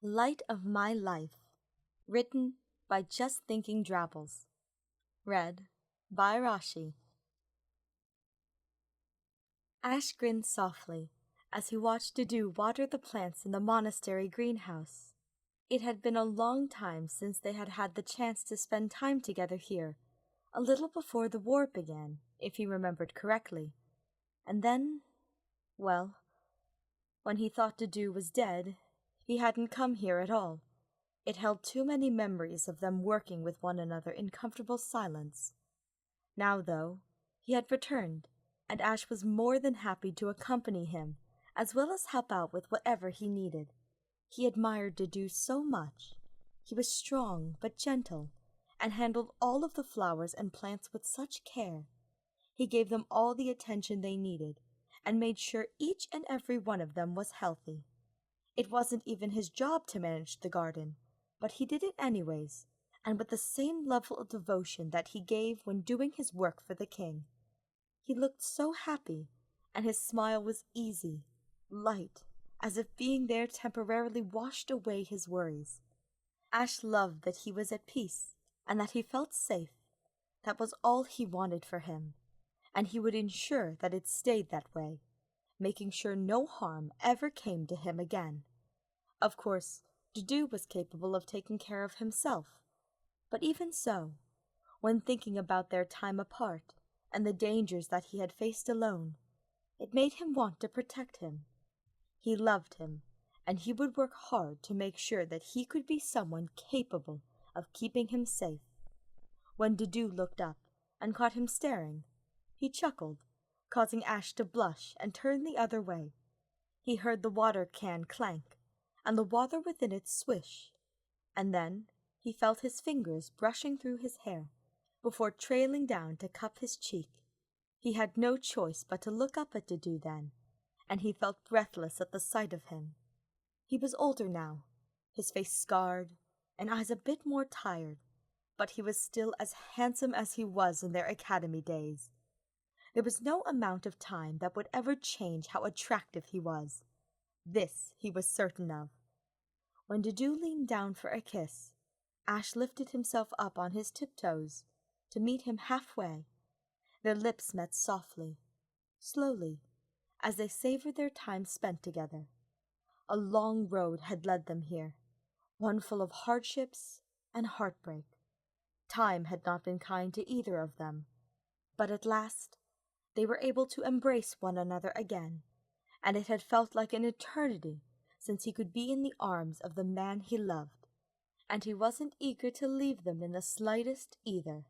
Light of My Life, written by Just Thinking Drabbles, read by Rashi. Ashe grinned softly as he watched Dedue water the plants in the monastery greenhouse. It had been a long time since they had had the chance to spend time together here, a little before the war began, if he remembered correctly. And then, well, when he thought Dedue was dead, he hadn't come here at all. It held too many memories of them working with one another in comfortable silence. Now, though, he had returned, and Ashe was more than happy to accompany him, as well as help out with whatever he needed. He admired Dedue so much. He was strong but gentle, and handled all of the flowers and plants with such care. He gave them all the attention they needed, and made sure each and every one of them was healthy. It wasn't even his job to manage the garden, but he did it anyways, and with the same level of devotion that he gave when doing his work for the king. He looked so happy, and his smile was easy, light, as if being there temporarily washed away his worries. Ashe loved that he was at peace, and that he felt safe. That was all he wanted for him, and he would ensure that it stayed that way, making sure no harm ever came to him again. Of course, Dedue was capable of taking care of himself, but even so, when thinking about their time apart and the dangers that he had faced alone, it made him want to protect him. He loved him, and he would work hard to make sure that he could be someone capable of keeping him safe. When Dedue looked up and caught him staring, he chuckled, causing Ashe to blush and turn the other way. He heard the water can clank, and the water within it swish, and then he felt his fingers brushing through his hair before trailing down to cup his cheek. He had no choice but to look up at Dedue then, and he felt breathless at the sight of him. He was older now, his face scarred, and eyes a bit more tired, but he was still as handsome as he was in their academy days. There was no amount of time that would ever change how attractive he was. This he was certain of. When Dedue leaned down for a kiss, Ashe lifted himself up on his tiptoes to meet him halfway. Their lips met softly, slowly, as they savored their time spent together. A long road had led them here, one full of hardships and heartbreak. Time had not been kind to either of them, but at last they were able to embrace one another again, and it had felt like an eternity since he could be in the arms of the man he loved, and he wasn't eager to leave them in the slightest either.